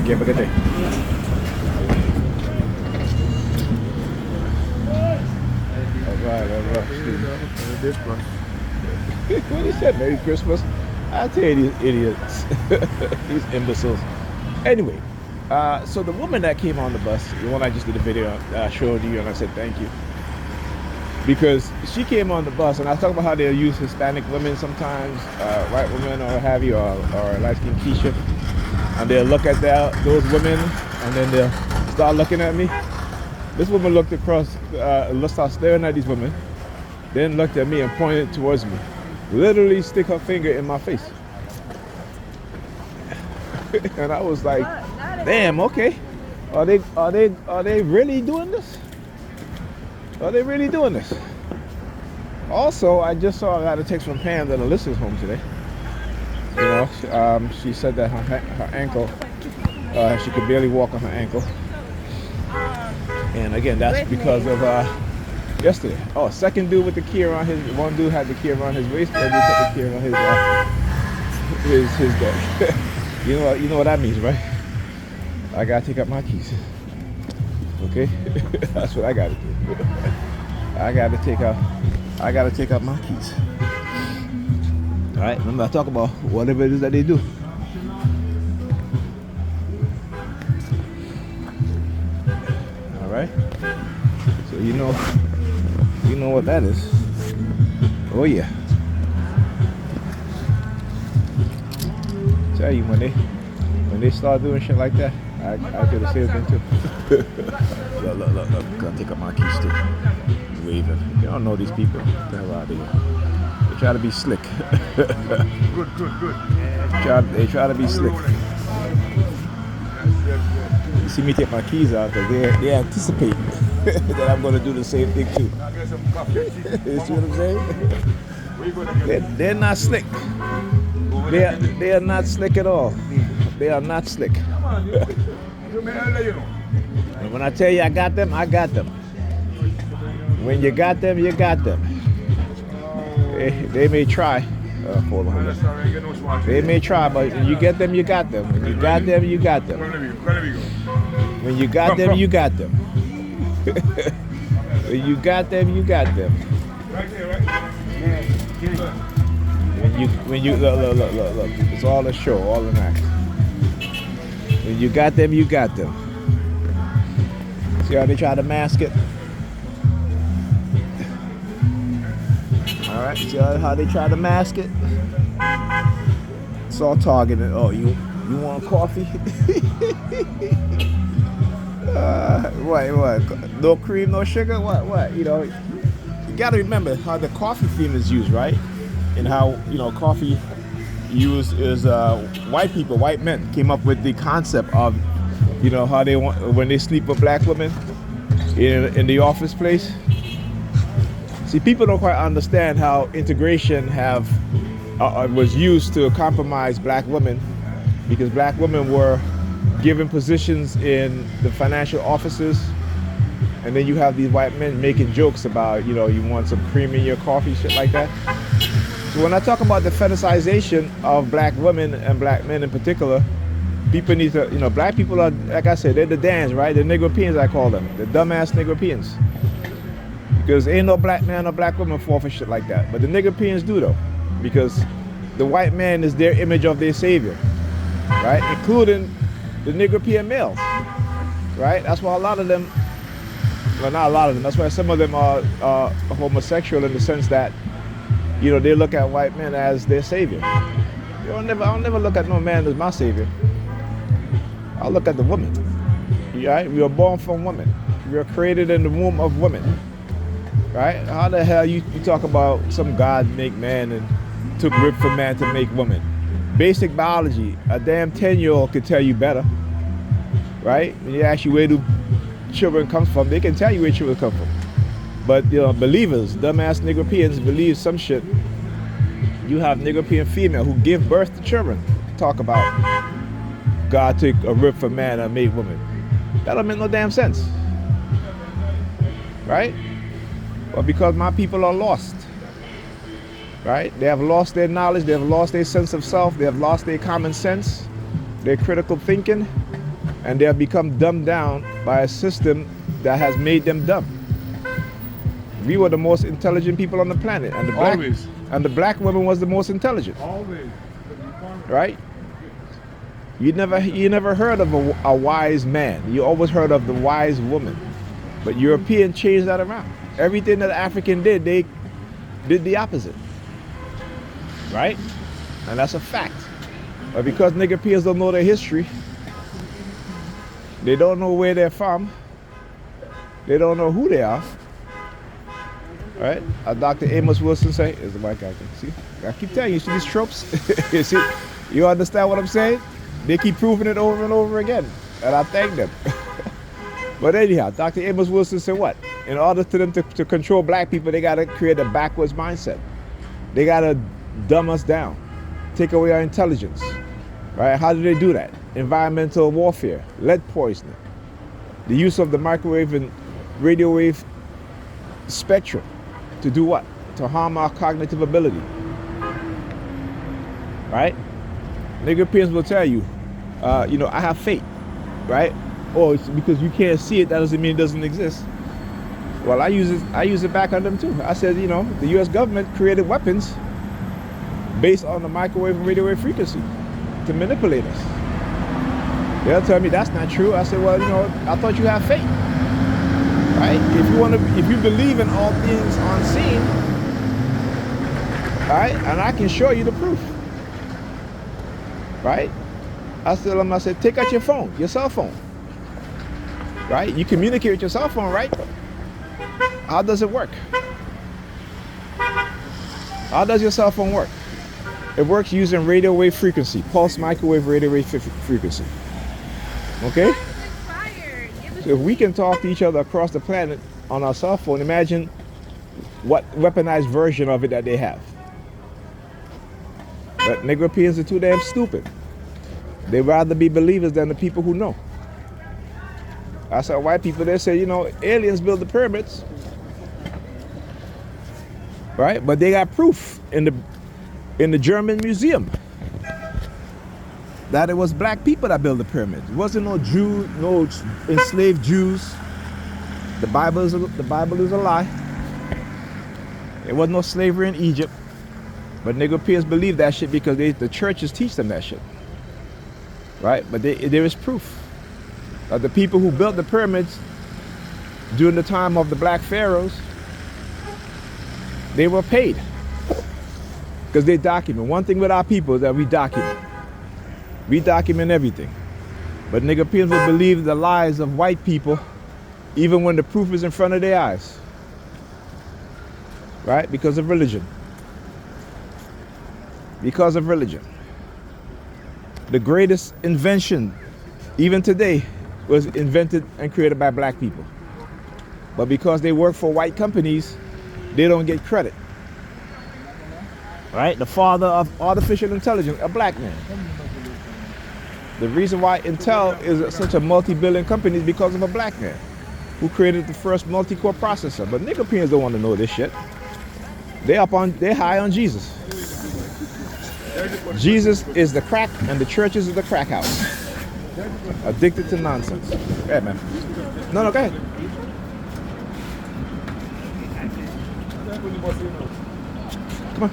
you. Have a good day. All right. What he said, Merry Christmas. I tell you, these idiots, these imbeciles. Anyway, so the woman that came on the bus, the one I just did a video, I showed you, and I said thank you, because she came on the bus, and I was talking about how they'll use Hispanic women sometimes, white women or what have you, or light-skinned Keisha, and they'll look at those women, and then they'll start looking at me. This woman looked across, started staring at these women, then looked at me and pointed towards me. Literally stick her finger in my face. And I was like, damn, okay. Are they really doing this? Are they really doing this? Also, I just saw I got a text from Pam that Alyssa's home today. You know, she said that her ankle, she could barely walk on her ankle. And again, that's because of yesterday. Oh, second dude with the key around his, one dude had the key around his waist, the other dude put the key around his dog. You know what that means, right? I gotta take out my keys. Okay? That's what I gotta do. I gotta take out my keys. Alright, remember I talk about whatever it is that they do. Alright? So you know what that is. Oh yeah. Tell you, when they start doing shit like that, I do the same thing too. look, gotta take up my keys too. Waving. You don't know these people. What the hell are they? They try to be slick. Good. They try to be slick. You see me take my keys out because they anticipate that I'm gonna do the same thing too. You see what I'm saying? They're not slick. They are not slick at all. They are not slick. And when I tell you I got them, I got them. When you got them, you got them. They may try. Hold on. They may try, but when you get them, you got them. When you got them, you got them. When you got them, you got them. When you got them, you got them. When you look, it's all a show, all an act. When you got them, you got them. See how they try to mask it? All right, see how they try to mask it? It's all targeted. Oh, you want coffee? What? No cream, no sugar? What? You know, you gotta remember how the coffee theme is used, right? And how, you know, coffee used is white men came up with the concept of, you know, how they want when they sleep with black women in the office place. See, people don't quite understand how integration was used to compromise black women, because black women were given positions in the financial offices, and then you have these white men making jokes about, you know, you want some cream in your coffee, shit like that. So when I talk about the fetishization of black women and black men in particular, people need to, you know, black people are, like I said, they're the Dans, right? The Negropeans, I call them, the dumbass Negropeans. Because ain't no black man or black woman fall for shit like that. But the Negropeans do though, because the white man is their image of their savior, right? Including the Negropean males, right? That's why a lot of them, well, not a lot of them, that's why some of them are homosexual in the sense that, you know, they look at white men as their savior. I'll never look at no man as my savior. I'll look at the woman, right? We are born from women. We are created in the womb of women, right? How the hell you talk about some God make man and took rib from man to make woman? Basic biology, a damn 10-year-old could tell you better, right? When you ask you where do children come from, they can tell you where children come from. But, you know, believers, dumbass Negropeans believe some shit. You have Negropean female who give birth to children talk about God took a rib from man and made woman. That don't make no damn sense, right? But because my people are lost, right? They have lost their knowledge, they have lost their sense of self, they have lost their common sense, their critical thinking, and they have become dumbed down by a system that has made them dumb. We were the most intelligent people on the planet, and the black woman was the most intelligent. Always. Right? You never heard of a wise man. You always heard of the wise woman. But European changed that around. Everything that African did, they did the opposite. Right? And that's a fact. But because Negropeans don't know their history, they don't know where they're from, they don't know who they are. Right? Dr. Amos Wilson say, is the white guy. See? I keep telling you, see these tropes? You see? You understand what I'm saying? They keep proving it over and over again. And I thank them. But anyhow, Dr. Amos Wilson said what? In order for them to control black people, they got to create a backwards mindset. They got to dumb us down, take away our intelligence. Right? How do they do that? Environmental warfare, lead poisoning, the use of the microwave and radio wave spectrum to do what? To harm our cognitive ability. Right? Negropeans will tell you, I have faith, right? Oh, it's because you can't see it, that doesn't mean it doesn't exist. Well, I use it back on them too. I said, the US government created weapons based on the microwave and radio wave frequency to manipulate us. They'll tell me that's not true. I said, well, I thought you have faith. Right? If you believe in all things unseen, right, and I can show you the proof. Right? I said, take out your phone, your cell phone. Right? You communicate with your cell phone, right? How does it work? How does your cell phone work? It works using radio wave frequency, pulse microwave radio wave frequency. Okay? So if we can talk to each other across the planet on our cell phone, imagine what weaponized version of it that they have. But Negropeans are too damn stupid. They'd rather be believers than the people who know. I saw white people, they say, aliens built the pyramids. Right? But they got proof in the German museum that it was black people that built the pyramids. It wasn't no Jew, no enslaved Jews. The Bible is a lie. There was no slavery in Egypt. But Negropeans believe that shit because the churches teach them that shit. Right? But there is proof that the people who built the pyramids during the time of the black pharaohs, they were paid. Because they document. One thing with our people is that we document. We document everything. But Negropeans will believe the lies of white people even when the proof is in front of their eyes. Right? Because of religion. Because of religion. The greatest invention, even today, was invented and created by black people. But because they work for white companies, they don't get credit. Right? The father of artificial intelligence, a black man. The reason why Intel is such a multi-billion company is because of a black man who created the first multi-core processor. But Negropeans don't want to know this shit. They're high on Jesus. Jesus is the crack and the churches is the crack house. Addicted to nonsense. Go ahead, man. No, go ahead. Come on.